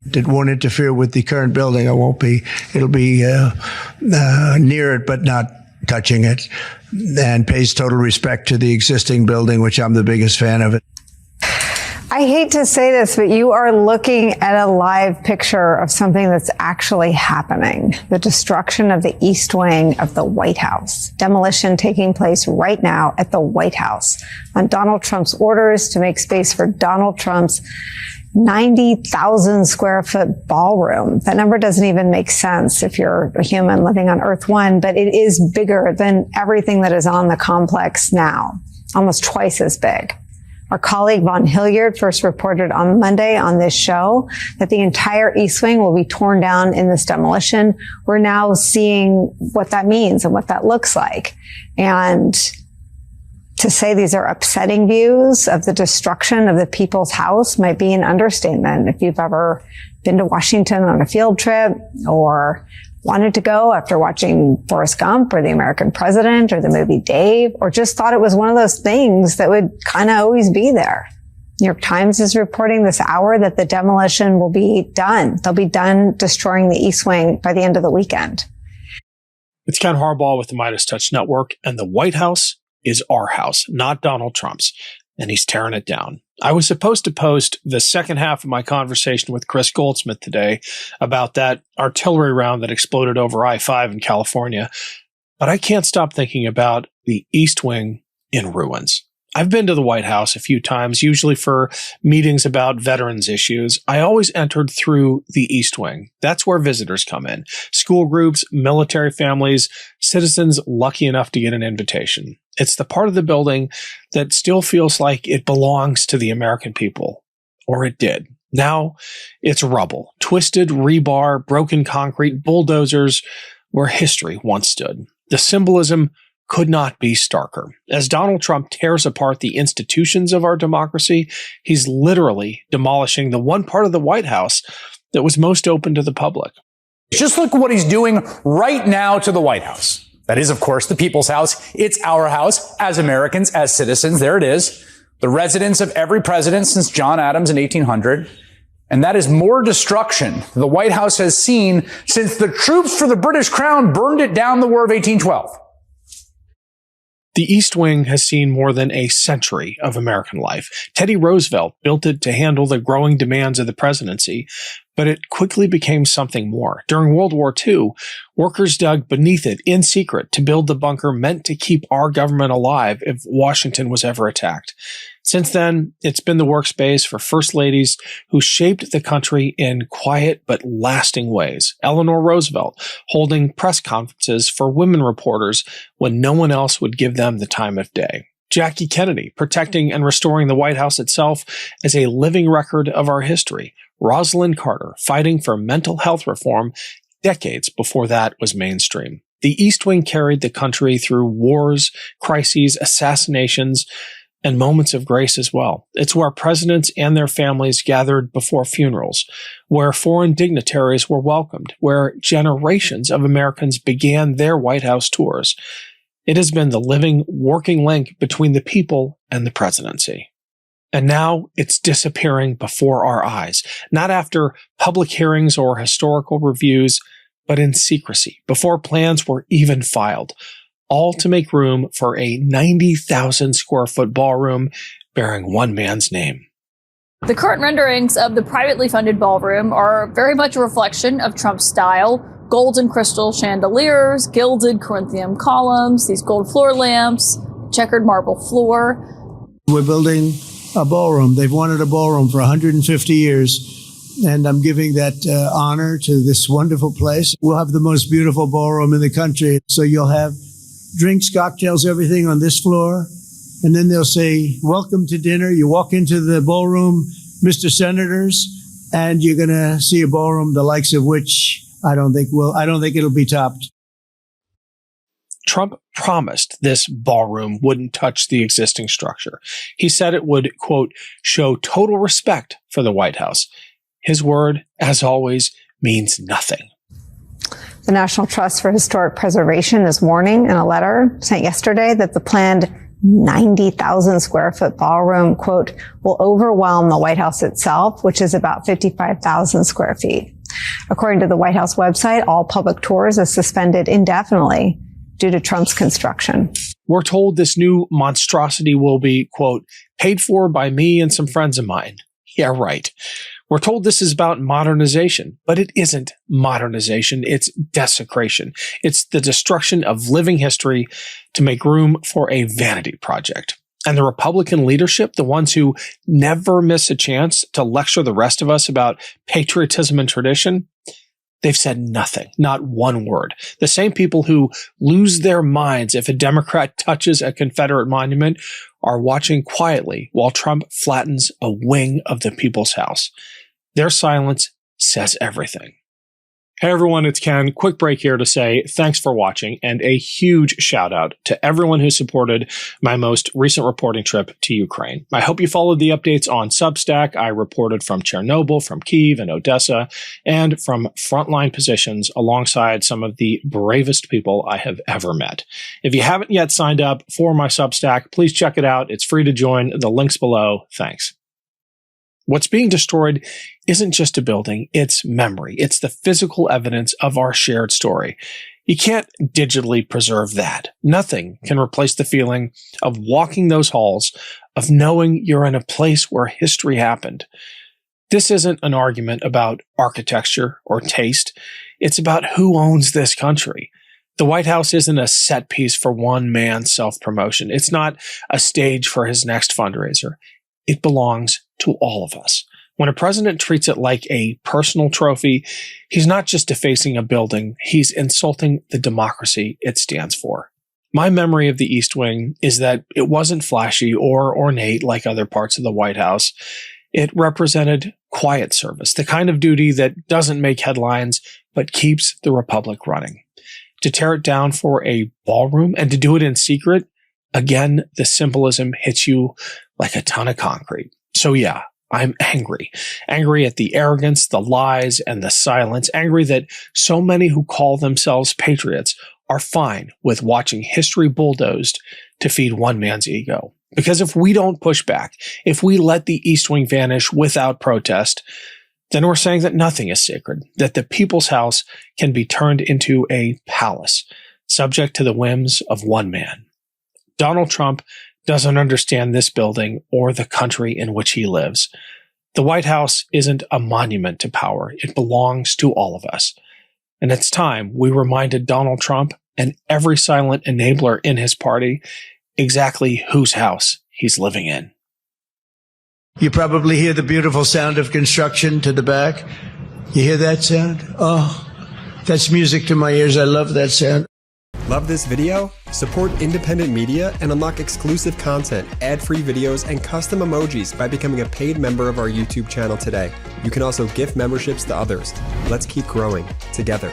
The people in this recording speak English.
It won't interfere with the current building. It'll be near it, but not touching it, and pays total respect to the existing building, which I'm the biggest fan of it. I hate to say this, but you are looking at a live picture of something that's actually happening. The destruction of the East Wing of the White House. Demolition taking place right now at the White House on Donald Trump's orders to make space for Donald Trump's 90,000 square foot ballroom. That number doesn't even make sense if you're a human living on Earth 1, but it is bigger than everything that is on the complex now. Almost twice as big. Our colleague Von Hilliard first reported on Monday on this show that the entire East Wing will be torn down in this demolition. We're now seeing what that means and what that looks like. And to say these are upsetting views of the destruction of the people's house might be an understatement. If you've ever been to Washington on a field trip or wanted to go after watching Forrest Gump or The American President or the movie Dave, or just thought it was one of those things that would kind of always be there. New York Times is reporting this hour that the demolition will be done. They'll be done destroying the East Wing by the end of the weekend. It's Ken Harbaugh with the MeidasTouch Network, and the White House is our house, not Donald Trump's, and he's tearing it down. I was supposed to post the second half of my conversation with Chris Goldsmith today about that artillery round that exploded over I-5 in California, but I can't stop thinking about the East Wing in ruins. I've been to the White House a few times, usually for meetings about veterans issues. I always entered through the East Wing. That's where visitors come in. School groups, military families, citizens lucky enough to get an invitation. It's the part of the building that still feels like it belongs to the American people, or it did. Now it's rubble, twisted rebar, broken concrete, bulldozers where history once stood. The symbolism could not be starker. As Donald Trump tears apart the institutions of our democracy, he's literally demolishing the one part of the White House that was most open to the public. Just look at what he's doing right now to the White House. That is, of course, the people's house. It's our house as Americans, as citizens. There it is. The residence of every president since John Adams in 1800. And that is more destruction the White House has seen since the troops for the British Crown burned it down the War of 1812. The East Wing has seen more than a century of American life. Teddy Roosevelt built it to handle the growing demands of the presidency, but it quickly became something more. During World War II, workers dug beneath it in secret to build the bunker meant to keep our government alive if Washington was ever attacked. Since then, it's been the workspace for first ladies who shaped the country in quiet but lasting ways. Eleanor Roosevelt holding press conferences for women reporters when no one else would give them the time of day. Jackie Kennedy protecting and restoring the White House itself as a living record of our history. Rosalind Carter fighting for mental health reform decades before that was mainstream. The East Wing carried the country through wars, crises, assassinations, and moments of grace as well. It's where presidents and their families gathered before funerals, where foreign dignitaries were welcomed, where generations of Americans began their White House tours. It has been the living, working link between the people and the presidency. And now it's disappearing before our eyes, not after public hearings or historical reviews, but in secrecy, before plans were even filed, all to make room for a 90,000 square foot ballroom bearing one man's name. The current renderings of the privately funded ballroom are very much a reflection of Trump's style. Gold and crystal chandeliers, gilded Corinthian columns, these gold floor lamps, checkered marble floor. We're building a ballroom. They've wanted a ballroom for 150 years, and I'm giving that honor to this wonderful place. We'll have the most beautiful ballroom in the country. So you'll have drinks, cocktails, everything on this floor. And then they'll say, welcome to dinner. You walk into the ballroom, Mr. Senators, and you're going to see a ballroom the likes of which I don't think it'll be topped. Trump promised this ballroom wouldn't touch the existing structure. He said it would, quote, show total respect for the White House. His word, as always, means nothing. The National Trust for Historic Preservation is warning in a letter sent yesterday that the planned 90,000 square foot ballroom, quote, will overwhelm the White House itself, which is about 55,000 square feet. According to the White House website, all public tours are suspended indefinitely due to Trump's construction. We're told this new monstrosity will be, quote, paid for by me and some friends of mine. Yeah, right. We're told this is about modernization, but it isn't modernization. It's desecration. It's the destruction of living history to make room for a vanity project. And the Republican leadership, the ones who never miss a chance to lecture the rest of us about patriotism and tradition, they've said nothing, not one word. The same people who lose their minds if a Democrat touches a Confederate monument are watching quietly while Trump flattens a wing of the People's House. Their silence says everything. Hey everyone, it's Ken. Quick break here to say thanks for watching and a huge shout out to everyone who supported my most recent reporting trip to Ukraine. I hope you followed the updates on Substack. I reported from Chernobyl, from Kyiv and Odessa, and from frontline positions alongside some of the bravest people I have ever met. If you haven't yet signed up for my Substack, please check it out. It's free to join. The link's below. Thanks. What's being destroyed isn't just a building, it's memory. It's the physical evidence of our shared story. You can't digitally preserve that. Nothing can replace the feeling of walking those halls, of knowing you're in a place where history happened. This isn't an argument about architecture or taste. It's about who owns this country. The White House isn't a set piece for one man's self-promotion. It's not a stage for his next fundraiser. It belongs to all of us. When a president treats it like a personal trophy, he's not just defacing a building, he's insulting the democracy it stands for. My memory of the East Wing is that it wasn't flashy or ornate like other parts of the White House. It represented quiet service, the kind of duty that doesn't make headlines, but keeps the republic running. To tear it down for a ballroom and to do it in secret, again, the symbolism hits you like a ton of concrete. So yeah, I'm angry. Angry at the arrogance, the lies, and the silence. Angry that so many who call themselves patriots are fine with watching history bulldozed to feed one man's ego. Because if we don't push back, if we let the East Wing vanish without protest, then we're saying that nothing is sacred, that the People's House can be turned into a palace, subject to the whims of one man. Donald Trump doesn't understand this building or the country in which he lives. The White House isn't a monument to power. It belongs to all of us. And it's time we reminded Donald Trump and every silent enabler in his party exactly whose house he's living in. You probably hear the beautiful sound of construction to the back. You hear that sound? Oh, that's music to my ears. I love that sound. Love this video? Support independent media and unlock exclusive content, ad-free videos, and custom emojis by becoming a paid member of our YouTube channel today. You can also gift memberships to others. Let's keep growing together.